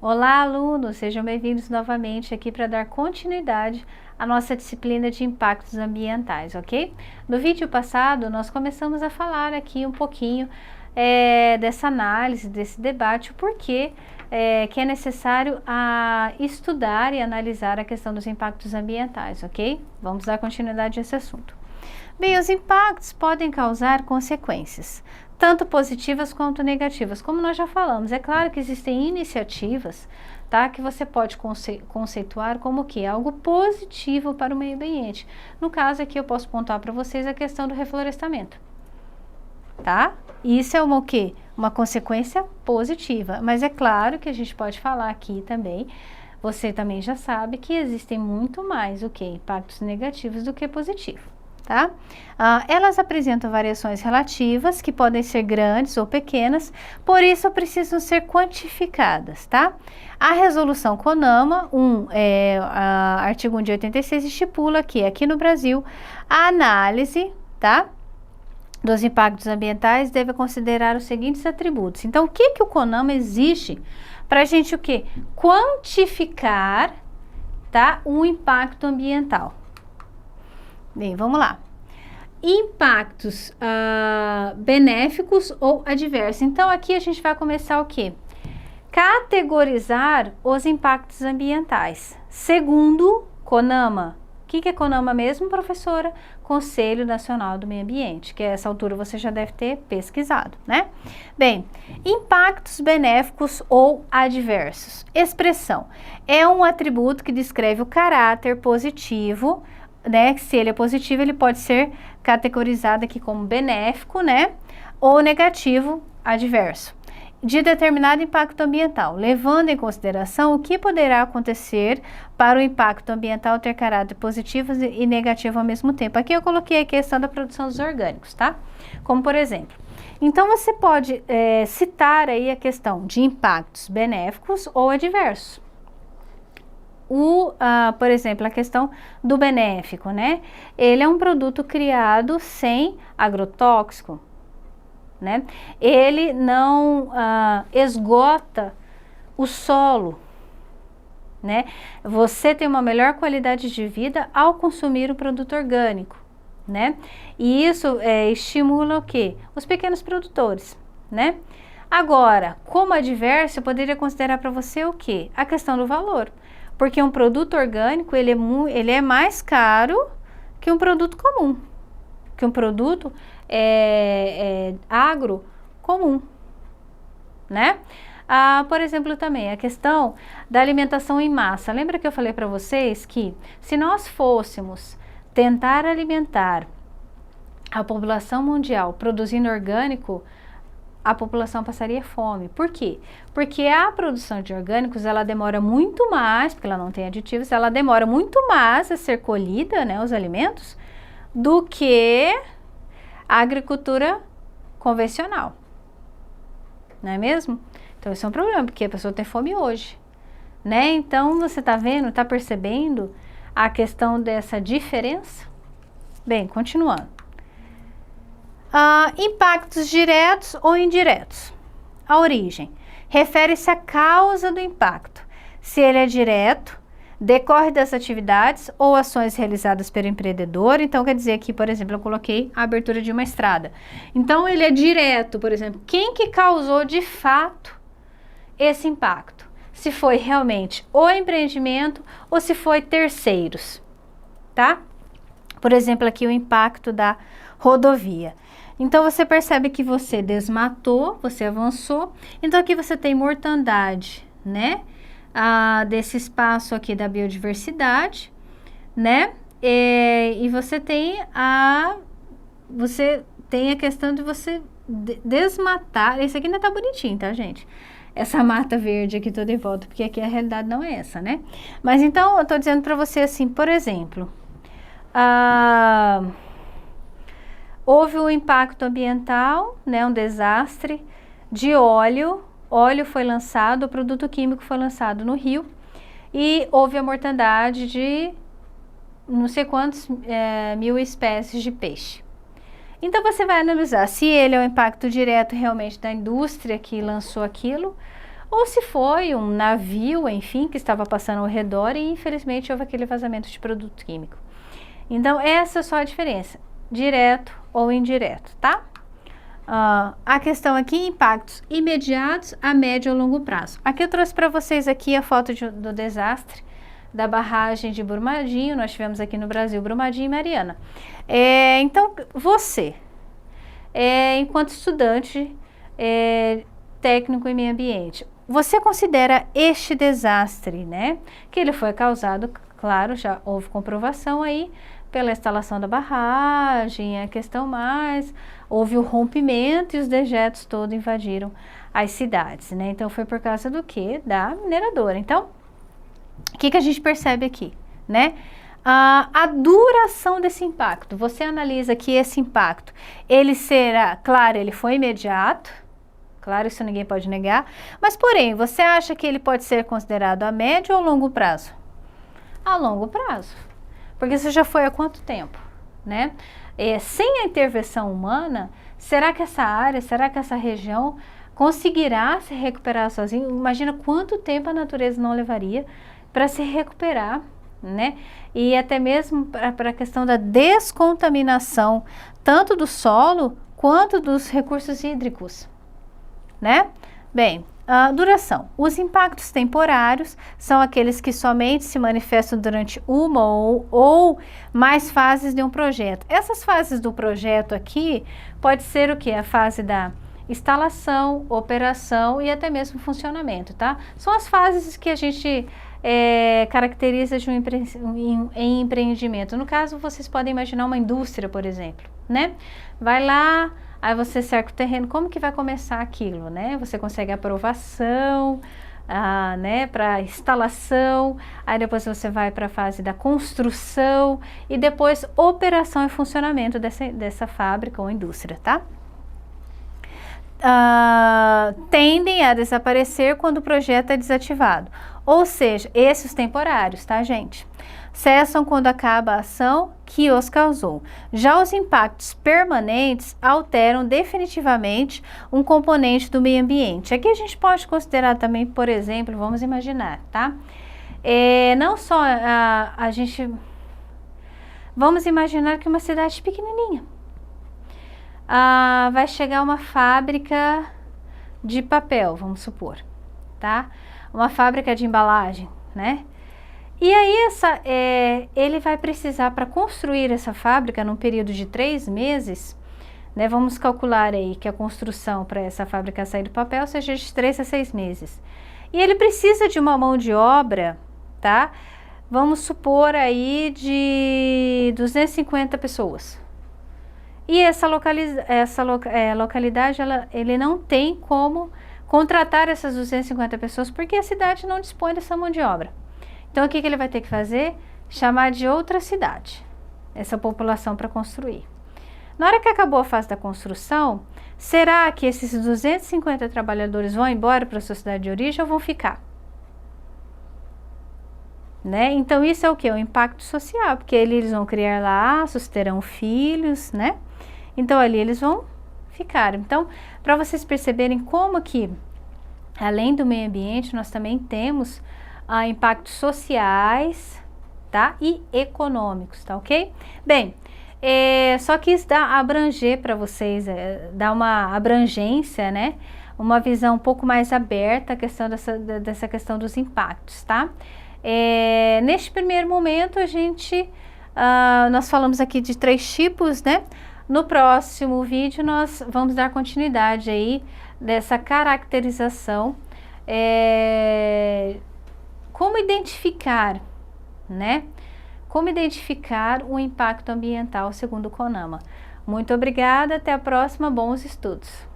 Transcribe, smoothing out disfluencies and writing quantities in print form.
Olá, alunos! Sejam bem-vindos novamente aqui para dar continuidade à nossa disciplina de impactos ambientais, ok? No vídeo passado, nós começamos a falar aqui um pouquinho dessa análise, desse debate, o porquê que é necessário estudar e analisar a questão dos impactos ambientais, ok? Vamos dar continuidade a esse assunto. Bem, os impactos podem causar consequências, tanto positivas quanto negativas, como nós já falamos. É claro que existem iniciativas, tá, que você pode conceituar como que é algo positivo para o meio ambiente. No caso aqui eu posso pontuar para vocês a questão do reflorestamento, tá? Isso é o quê? Uma consequência positiva, mas é claro que a gente pode falar aqui também, você também já sabe que existem muito mais o que? Impactos negativos do que positivo. Tá? Elas apresentam variações relativas que podem ser grandes ou pequenas, por isso precisam ser quantificadas, tá? A resolução CONAMA, artigo 1 de 86, estipula que aqui no Brasil a análise, tá, dos impactos ambientais deve considerar os seguintes atributos. Então, o que o CONAMA exige para a gente o quê? Quantificar, tá, um impacto ambiental. Bem, vamos lá. Impactos benéficos ou adversos. Então, aqui a gente vai começar o quê? Categorizar os impactos ambientais. Segundo CONAMA. O que é CONAMA mesmo, professora? Conselho Nacional do Meio Ambiente, que a essa altura você já deve ter pesquisado, né? Bem, impactos benéficos ou adversos. Expressão. É um atributo que descreve o caráter positivo, né? Se ele é positivo, ele pode ser categorizado aqui como benéfico, né? Ou negativo, adverso, de determinado impacto ambiental, levando em consideração o que poderá acontecer para o impacto ambiental ter caráter positivo e negativo ao mesmo tempo. Aqui eu coloquei a questão da produção dos orgânicos, tá? Como por exemplo. Então, você pode citar aí a questão de impactos benéficos ou adversos. Por exemplo, a questão do benéfico, né? Ele é um produto criado sem agrotóxico, né? Ele não esgota o solo, né? Você tem uma melhor qualidade de vida ao consumir o produto orgânico, né? E isso estimula o quê? Os pequenos produtores, né? Agora, como adverso, eu poderia considerar para você o quê? A questão do valor. Porque um produto orgânico, ele é mais caro que um produto comum, que um produto agro comum, né? Por exemplo, também a questão da alimentação em massa. Lembra que eu falei para vocês que se nós fôssemos tentar alimentar a população mundial produzindo orgânico, a população passaria fome. Por quê? Porque a produção de orgânicos, ela demora muito mais, porque ela não tem aditivos, ela demora muito mais a ser colhida, né, os alimentos, do que a agricultura convencional. Não é mesmo? Então, isso é um problema, porque a pessoa tem fome hoje, né? Então, você tá vendo, tá percebendo a questão dessa diferença? Bem, continuando. Impactos diretos ou indiretos. A origem refere-se à causa do impacto. Se ele é direto, decorre das atividades ou ações realizadas pelo empreendedor. Então, quer dizer que, por exemplo, eu coloquei a abertura de uma estrada. Então, ele é direto, por exemplo. Quem que causou de fato esse impacto? Se foi realmente o empreendimento ou se foi terceiros, tá? Por exemplo, aqui o impacto da rodovia. Então, você percebe que você desmatou, você avançou. Então, aqui você tem mortandade, né? Desse espaço aqui da biodiversidade, né? E você tem a questão de você desmatar. Esse aqui ainda tá bonitinho, tá, gente? Essa mata verde aqui toda em volta, porque aqui a realidade não é essa, né? Mas então, eu tô dizendo para você assim, por exemplo, houve um impacto ambiental, né, um desastre de óleo. Óleo foi lançado, o produto químico foi lançado no rio e houve a mortandade de não sei quantos mil espécies de peixe. Então, você vai analisar se ele é um impacto direto realmente da indústria que lançou aquilo ou se foi um navio, enfim, que estava passando ao redor e infelizmente houve aquele vazamento de produto químico. Então, essa é só a diferença, direto ou indireto, tá? A questão aqui, impactos imediatos a médio ou longo prazo. Aqui eu trouxe para vocês aqui a foto do desastre da barragem de Brumadinho. Nós tivemos aqui no Brasil Brumadinho e Mariana. Então, você, enquanto estudante técnico em meio ambiente, você considera este desastre, né? Que ele foi causado, claro, já houve comprovação aí, pela instalação da barragem, a questão mais, houve o rompimento e os dejetos todos invadiram as cidades, né? Então, foi por causa do quê? Da mineradora. Então, o que a gente percebe aqui, né? A duração desse impacto, você analisa que esse impacto, ele será, claro, ele foi imediato, claro, isso ninguém pode negar, mas porém, você acha que ele pode ser considerado a médio ou longo prazo? A longo prazo. Porque isso já foi há quanto tempo, né? Sem a intervenção humana, será que essa área, será que essa região conseguirá se recuperar sozinho? Imagina quanto tempo a natureza não levaria para se recuperar, né? E até mesmo para a questão da descontaminação, tanto do solo quanto dos recursos hídricos, né? Bem, a duração. Os impactos temporários são aqueles que somente se manifestam durante uma ou mais fases de um projeto. Essas fases do projeto aqui pode ser o que? A fase da instalação, operação e até mesmo funcionamento, tá? São as fases que a gente caracteriza de em empreendimento. No caso, vocês podem imaginar uma indústria, por exemplo, né? Vai lá, aí você cerca o terreno, como que vai começar aquilo, né? Você consegue aprovação, né, para instalação, aí depois você vai para a fase da construção e depois operação e funcionamento dessa fábrica ou indústria, tá? Tendem a desaparecer quando o projeto é desativado, ou seja, esses temporários, tá, gente? Cessam quando acaba a ação que os causou. Já os impactos permanentes alteram definitivamente um componente do meio ambiente. Aqui a gente pode considerar também, por exemplo, vamos imaginar, tá? Não só a gente... Vamos imaginar que uma cidade pequenininha. Vai chegar uma fábrica de papel, vamos supor, tá? Uma fábrica de embalagem, né? E aí ele vai precisar, para construir essa fábrica num período de 3 meses, né? Vamos calcular aí que a construção para essa fábrica sair do papel seja de 3 a 6 meses. E ele precisa de uma mão de obra, tá? Vamos supor aí de 250 pessoas. E essa localidade, ele não tem como contratar essas 250 pessoas porque a cidade não dispõe dessa mão de obra. Então, o que ele vai ter que fazer? Chamar de outra cidade, essa população para construir. Na hora que acabou a fase da construção, será que esses 250 trabalhadores vão embora para a sua cidade de origem ou vão ficar? Né? Então, isso é o que? O impacto social, porque eles vão criar laços, terão filhos, né? Então, ali eles vão ficar. Então, para vocês perceberem como que, além do meio ambiente, nós também temos impactos sociais, tá? E econômicos, tá ok? Bem, só quis abranger para vocês, dar uma abrangência, né? Uma visão um pouco mais aberta a questão dessa questão dos impactos, tá? Neste primeiro momento, nós falamos aqui de 3 tipos, né? No próximo vídeo, nós vamos dar continuidade aí dessa caracterização, como identificar, né? Como identificar o impacto ambiental segundo o CONAMA. Muito obrigada, até a próxima, bons estudos!